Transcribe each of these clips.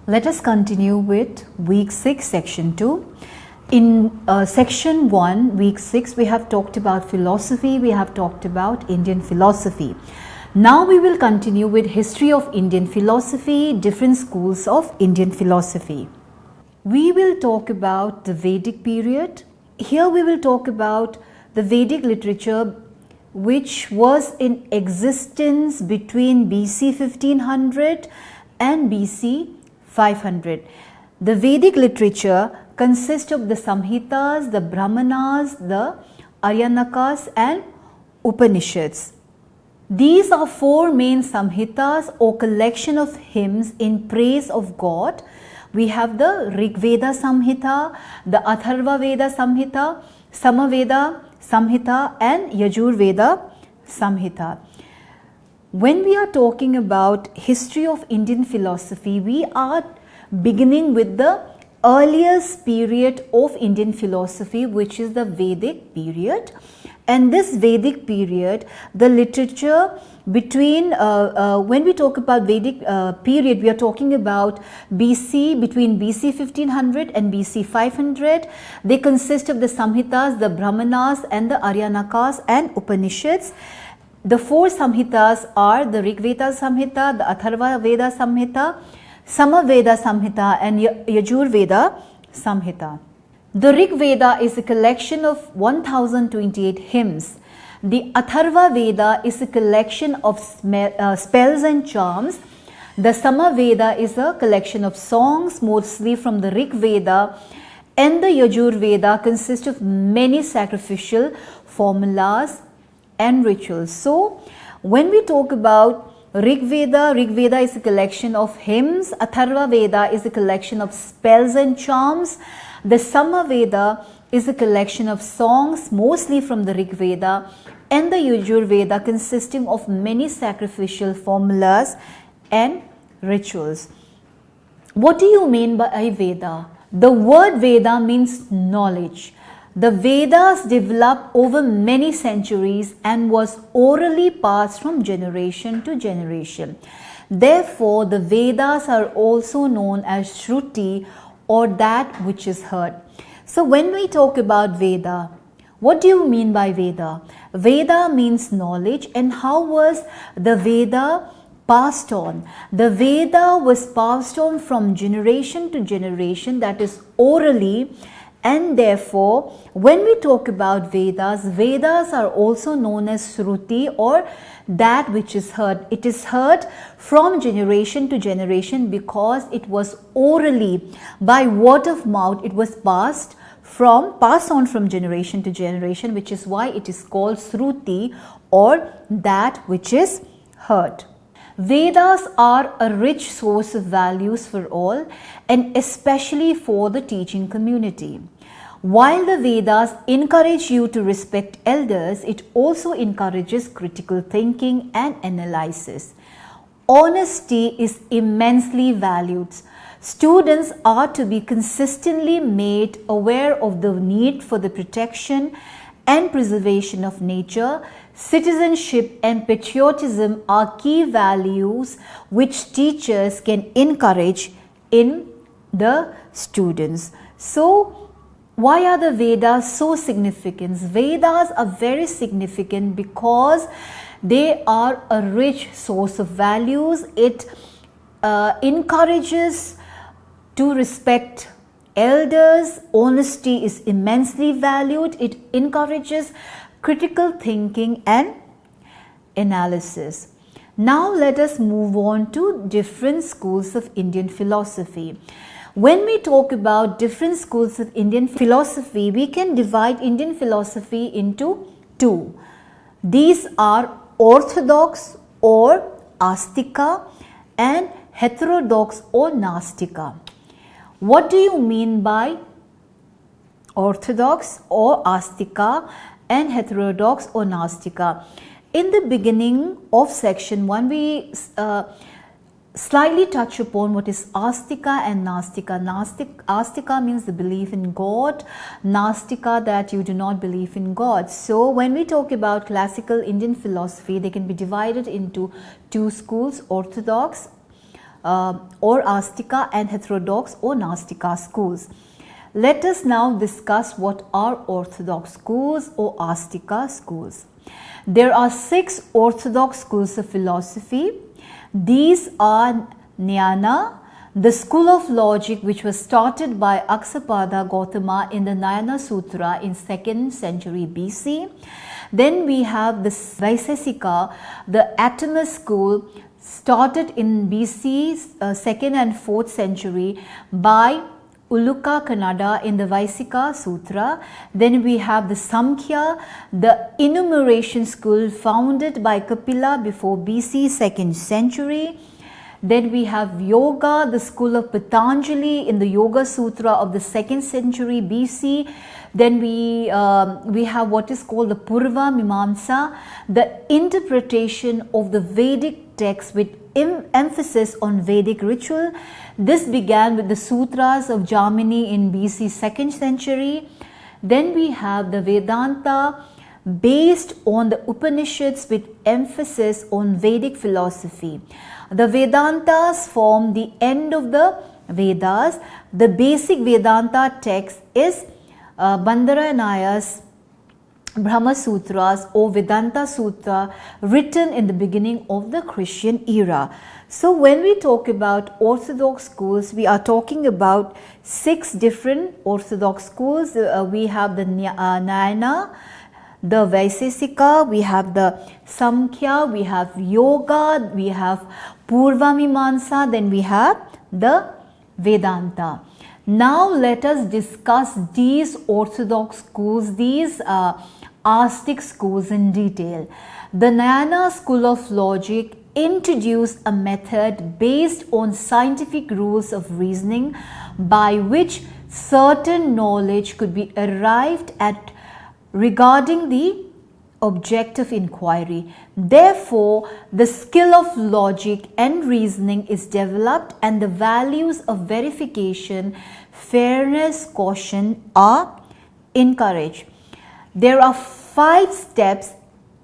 Let us continue with week 6 section 2. In section 1 week 6 we have talked about philosophy, we have talked about Indian philosophy. Now we will continue with history of Indian philosophy, different schools of Indian philosophy. We will talk about the Vedic period. Here we will talk about the Vedic literature which was in existence between BC 1500 and BC 500. The Vedic literature consists of the Samhitas, the Brahmanas, the Aryanakas and Upanishads. These are four main Samhitas or collection of hymns in praise of God. We have the Rig Veda Samhita, the Atharva Veda Samhita, Samaveda Samhita and Yajur Veda Samhita. When we are talking about history of Indian philosophy, we are beginning with the earliest period of Indian philosophy, which is the Vedic period. And this Vedic period, the literature between, when we talk about Vedic period, we are talking about BC, between BC 1500 and BC 500. They consist of the Samhitas, the Brahmanas and the Aryanakas and Upanishads. The four Samhitas are the Rig Veda Samhita, the Atharva Veda Samhita, Samaveda Samhita and Yajur Veda Samhita. The Rig Veda is a collection of 1028 hymns. The Atharva Veda is a collection of spells and charms. The Samaveda is a collection of songs, mostly from the Rig Veda, and the Yajur Veda consists of many sacrificial formulas and rituals. So, when we talk about Rig Veda is a collection of hymns, Atharva Veda is a collection of spells and charms, the Samaveda is a collection of songs, mostly from the Rig Veda, and the Yajur Veda consisting of many sacrificial formulas and rituals. What do you mean by Veda? The word Veda means knowledge. The Vedas developed over many centuries and was orally passed from generation to generation. Therefore, the Vedas are also known as Shruti or that which is heard. So, when we talk about Veda, what do you mean by Veda? Veda means knowledge, and how was the Veda passed on? The Veda was passed on from generation to generation, that is orally. And therefore, when we talk about Vedas, Vedas are also known as Shruti or that which is heard. It is heard from generation to generation because it was orally, by word of mouth, it was passed on from generation to generation, which is why it is called Shruti or that which is heard. Vedas are a rich source of values for all and especially for the teaching community. While the Vedas encourage you to respect elders, it also encourages critical thinking and analysis. Honesty is immensely valued. Students are to be consistently made aware of the need for the protection and preservation of nature. Citizenship and patriotism are key values which teachers can encourage in the students. So, why are the Vedas so significant? Vedas are very significant because they are a rich source of values. It encourages to respect elders. Honesty is immensely valued. It encourages critical thinking and analysis. Now let us move on to different schools of Indian philosophy. When we talk about different schools of Indian philosophy, we can divide Indian philosophy into two. These are orthodox or Astika and heterodox or Nastika. What do you mean by orthodox or Astika and heterodox or Nastika? In the beginning of section 1, we slightly touch upon what is Astika and Nastika. Astika means the belief in God, Nastika that you do not believe in God. So when we talk about classical Indian philosophy, they can be divided into two schools, orthodox or Astika and heterodox or Nastika schools. Let us now discuss what are orthodox schools or Astika schools. There are 6 orthodox schools of philosophy. These are Jnana, the school of logic which was started by Aksapada Gautama in the Jnana Sutra in 2nd century BC. Then we have the Vaisesika, the atomist school started in BC 2nd and 4th century by Uluka Kannada in the Vaisika Sutra. Then we have the Samkhya, the enumeration school founded by Kapila before BC 2nd century. Then we have Yoga, the school of Patanjali in the Yoga Sutra of the 2nd century BC. Then we have what is called the Purva Mimamsa, the interpretation of the Vedic text with emphasis on Vedic ritual. This began with the Sutras of Jamini in BC 2nd century. Then we have the Vedanta based on the Upanishads with emphasis on Vedic philosophy. The Vedantas form the end of the Vedas. The basic Vedanta text is Bandaranaya's Brahma Sutras or Vedanta Sutra, written in the beginning of the Christian era. So when we talk about orthodox schools, we are talking about 6 different orthodox schools. We have the Jnana, the Vaisesika, we have the Samkhya, we have Yoga, we have Purva Mimamsa, then we have the Vedanta. Now let us discuss these orthodox schools, these Astic schools in detail. The Jnana school of logic introduced a method based on scientific rules of reasoning by which certain knowledge could be arrived at regarding the object of inquiry. Therefore, the skill of logic and reasoning is developed and the values of verification, fairness, caution are encouraged. There are 5 steps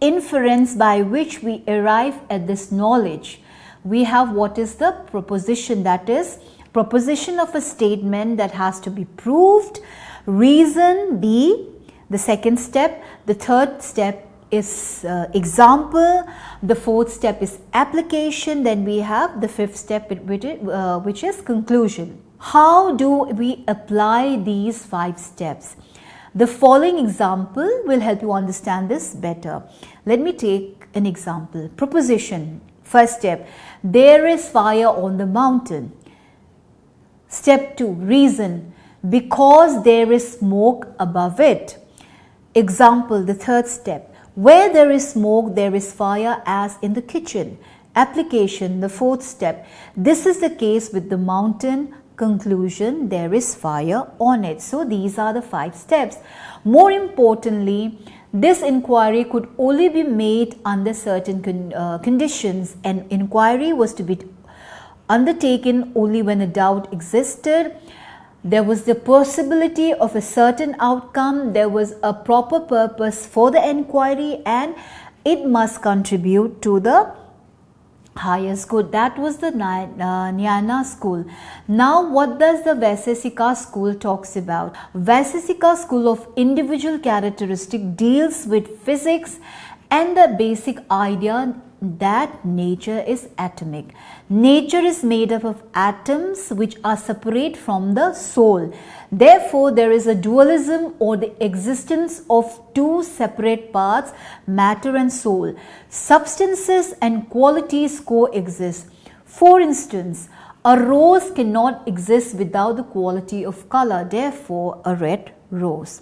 inference by which we arrive at this knowledge. We have what is the proposition, that is proposition of a statement that has to be proved, reason B, the second step, the third step is example, the fourth step is application, then we have the fifth step which is conclusion. How do we apply these 5 steps? The following example will help you understand this better. Let me take an example. Proposition, first step, there is fire on the mountain. Step 2, reason, because there is smoke above it. Example, the third step, where there is smoke, there is fire as in the kitchen. Application, the fourth step, this is the case with the mountain. Conclusion, there is fire on it. So these are the 5 steps. More importantly, this inquiry could only be made under certain conditions. An inquiry was to be undertaken only when a doubt existed. There was the possibility of a certain outcome, there was a proper purpose for the inquiry, and it must contribute to the highest good. That was the Jnana school. Now what does the Vaisesika school talks about? Vaisesika school of individual characteristic deals with physics and the basic idea that nature is atomic. Nature is made up of atoms which are separate from the soul. Therefore, there is a dualism or the existence of 2 separate parts, matter and soul. Substances and qualities coexist. For instance, a rose cannot exist without the quality of color. Therefore, a red rose.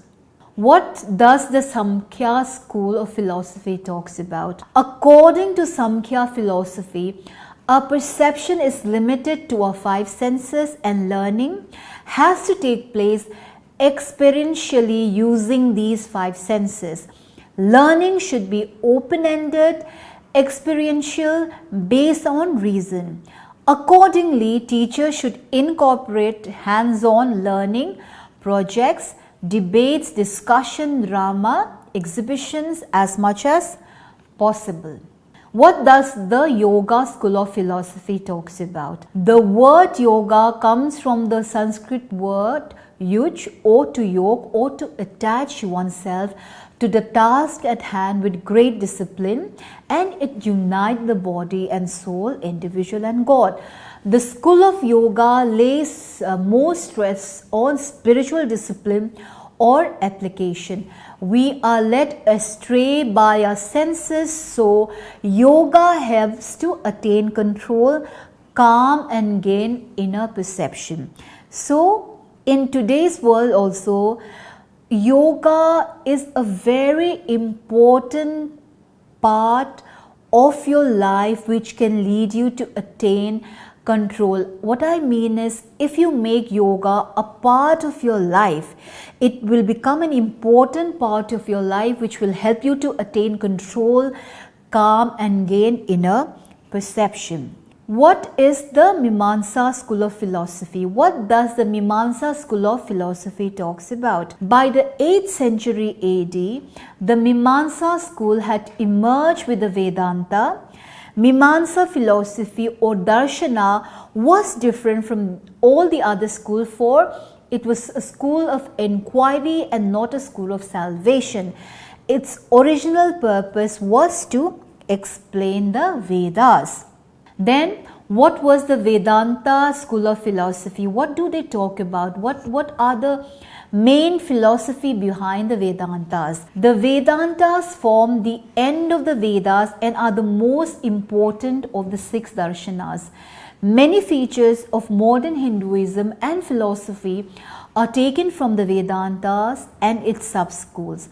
What does the Samkhya school of philosophy talks about? According to Samkhya philosophy, our perception is limited to our 5 senses and learning has to take place experientially using these 5 senses. Learning should be open-ended, experiential, based on reason. Accordingly, teachers should incorporate hands-on learning, projects, debates, discussion, drama, exhibitions as much as possible. What does the yoga school of philosophy talks about? The word yoga comes from the Sanskrit word yuj, or to yoke, or to attach oneself to the task at hand with great discipline, and it unites the body and soul, individual and God. The school of yoga lays more stress on spiritual discipline or application. We are led astray by our senses, so yoga helps to attain control, calm, and gain inner perception. So in today's world also, yoga is a very important part of your life which can lead you to attain control. What I mean is, if you make yoga a part of your life, it will become an important part of your life which will help you to attain control, calm, and gain inner perception. What is the Mimamsa school of philosophy? What does the Mimamsa school of philosophy talks about? By the 8th century AD, the Mimamsa school had emerged with the Vedanta. Mimamsa philosophy or darshana was different from all the other schools, for it was a school of inquiry and not a school of salvation. Its original purpose was to explain the Vedas. Then what was the Vedanta school of philosophy? What do they talk about? What are the main philosophy behind the Vedantas? The Vedantas form the end of the Vedas and are the most important of the 6 darshanas. Many features of modern Hinduism and philosophy are taken from the Vedantas and its sub-schools.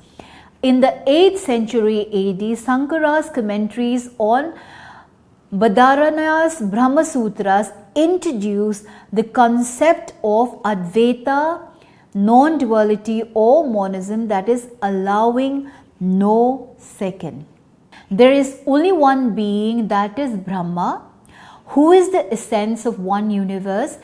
In the 8th century AD, Sankara's commentaries on Badaranaya's Brahma Sutras introduced the concept of Advaita, non-duality or monism, that is allowing no second. There is only one being, that is Brahma, who is the essence of one universe.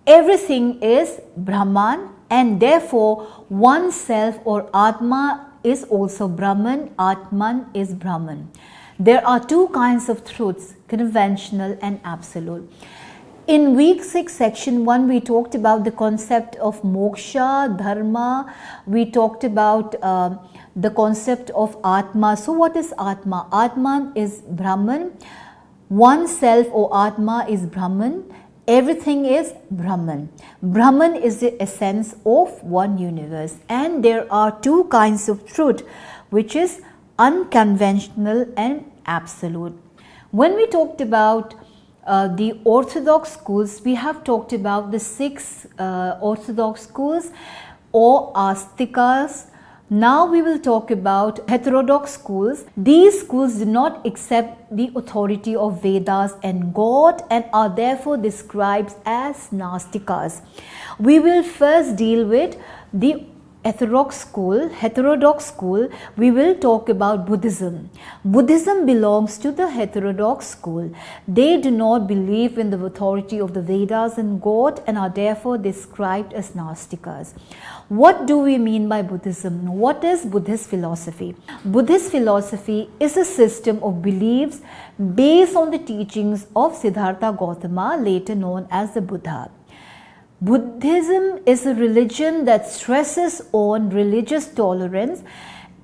Everything is Brahman, and therefore one self or Atma is also Brahman, Atman is Brahman. There are 2 kinds of truths, conventional and absolute. In week 6 section 1, we talked about the concept of moksha, dharma. We talked about the concept of Atma. So what is Atma? Atman is Brahman. One self or Atma is Brahman. Everything is Brahman. Brahman is the essence of one universe. And there are 2 kinds of truth, which is unconventional and absolute. When we talked about the orthodox schools, we have talked about the 6 orthodox schools or astikas. Now we will talk about heterodox schools. These schools do not accept the authority of Vedas and God and are therefore described as Nastikas. We will first deal with the heterodox school. We will talk about Buddhism. Buddhism belongs to the heterodox school. They do not believe in the authority of the Vedas and God and are therefore described as Nastikas. What do we mean by Buddhism? What is Buddhist philosophy? Buddhist philosophy is a system of beliefs based on the teachings of Siddhartha Gautama, later known as the Buddha. Buddhism is a religion that stresses on religious tolerance.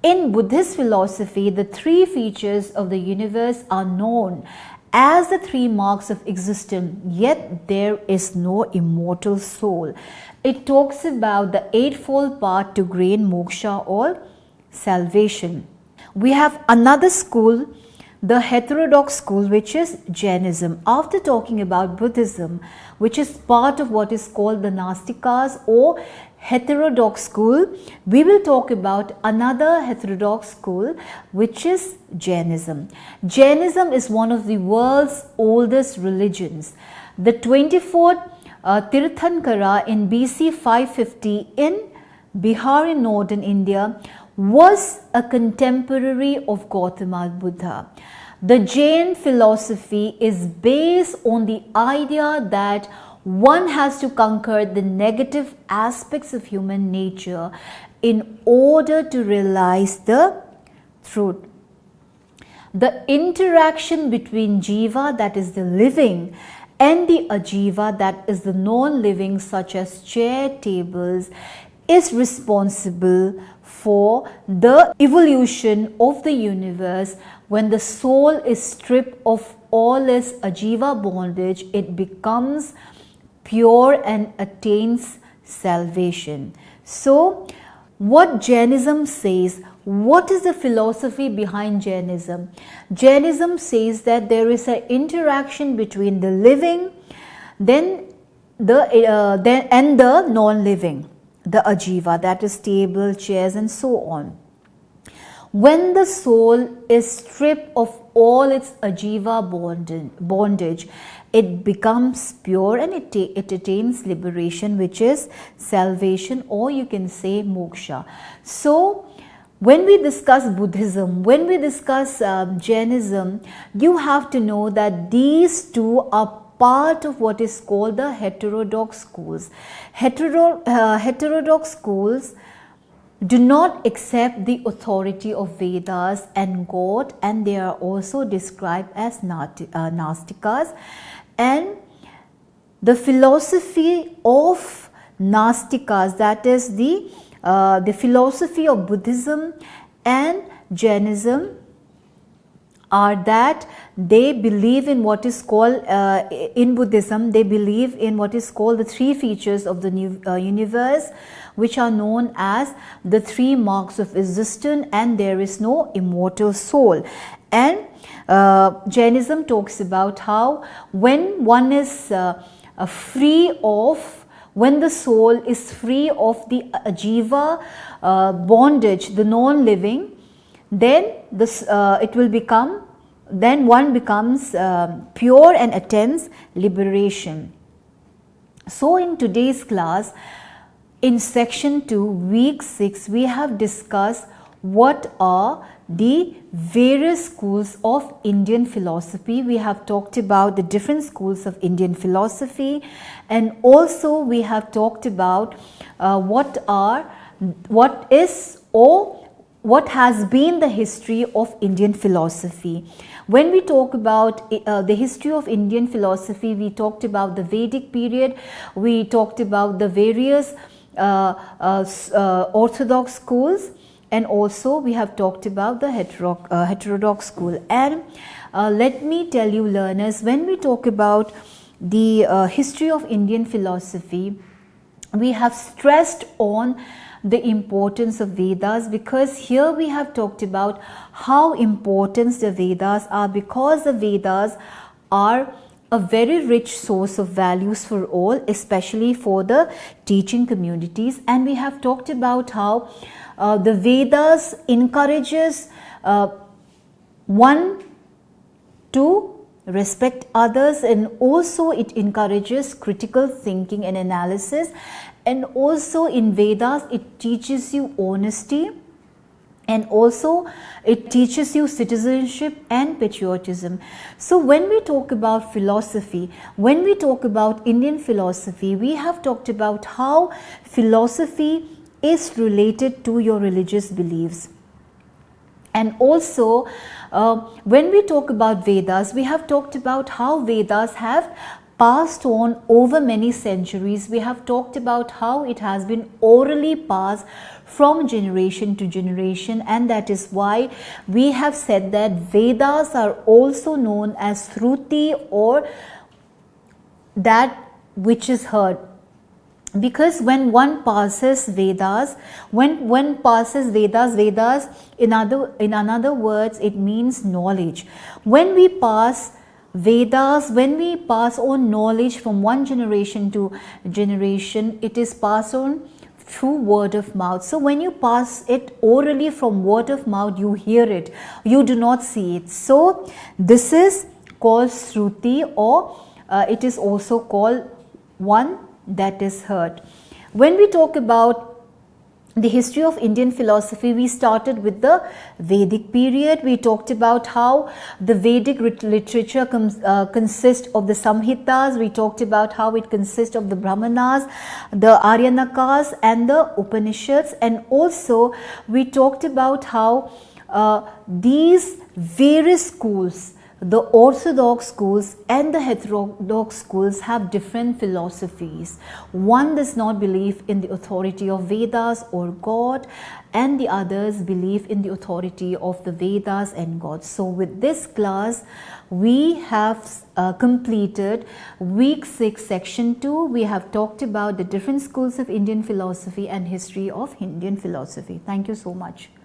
In Buddhist philosophy, the 3 features of the universe are known as the 3 marks of existence, yet there is no immortal soul. It talks about the 8-fold path to gain moksha or salvation. We have another school, the heterodox school, which is Jainism. After talking about Buddhism, which is part of what is called the Nastikas or heterodox school, we will talk about another heterodox school, which is Jainism. Jainism is one of the world's oldest religions. The 24th Tirthankara in BC 550 in Bihar in northern India was a contemporary of Gautama Buddha. The Jain philosophy is based on the idea that one has to conquer the negative aspects of human nature in order to realize the truth. the interaction between jiva, that is the living, and the ajiva, that is the non-living, such as chair, tables, is responsible for the evolution of the universe. When the soul is stripped of all its ajiva bondage, it becomes pure and attains salvation. So, what Jainism says, what is the philosophy behind Jainism? Jainism says that there is an interaction between the living, then and the non-living, the ajiva, that is table, chairs, and so on. When the soul is stripped of all its ajiva bondage, it becomes pure and it attains liberation, which is salvation, or you can say moksha. So, when we discuss Buddhism, when we discuss Jainism, you have to know that these two are part of what is called the heterodox schools. Heterodox schools do not accept the authority of Vedas and God, and they are also described as Nastikas. And the philosophy of Nastikas, that is the philosophy of Buddhism and Jainism, are that they believe in what is called, in Buddhism, they believe in what is called the three features of the universe, which are known as the three marks of existence, and there is no immortal soul. And Jainism talks about how when one is free of, when the soul is free of the ajiva bondage, the non-living, then this it will become, then one becomes pure and attains liberation. So in today's class, in section 2, week 6, we have discussed what are the various schools of Indian philosophy. We have talked about the different schools of Indian philosophy, and also we have talked about what is or what has been the history of Indian philosophy. When we talk about the history of Indian philosophy, we talked about the Vedic period, we talked about the various orthodox schools, and also we have talked about the heterodox school. And let me tell you, learners, when we talk about the history of Indian philosophy, we have stressed on the importance of Vedas, because here we have talked about how important the Vedas are, because the Vedas are a very rich source of values for all, especially for the teaching communities. And we have talked about how the Vedas encourages one to respect others, and also it encourages critical thinking and analysis. And also in Vedas, it teaches you honesty, and also it teaches you citizenship and patriotism. So when we talk about philosophy, when we talk about Indian philosophy, we have talked about how philosophy is related to your religious beliefs. And also when we talk about Vedas, we have talked about how Vedas have passed on over many centuries. We have talked about how it has been orally passed from generation to generation, and that is why we have said that Vedas are also known as Shruti, or that which is heard. Because when one passes Vedas, when one passes Vedas, in another words, it means knowledge. When we pass Vedas, when we pass on knowledge from one generation to generation, it is passed on through word of mouth. So when you pass it orally from word of mouth, you hear it, you do not see it. So this is called Shruti, or it is also called one that is heard. When we talk about the history of Indian philosophy, we started with the Vedic period. We talked about how the Vedic literature consists of the Samhitas. We talked about how it consists of the Brahmanas, the Aryanakas, and the Upanishads. And also we talked about how these various schools, the orthodox schools and the heterodox schools, have different philosophies. One does not believe in the authority of Vedas or God, and the others believe in the authority of the Vedas and God. So with this class, we have completed week 6 section 2. We have talked about the different schools of Indian philosophy and history of Indian philosophy. Thank you so much.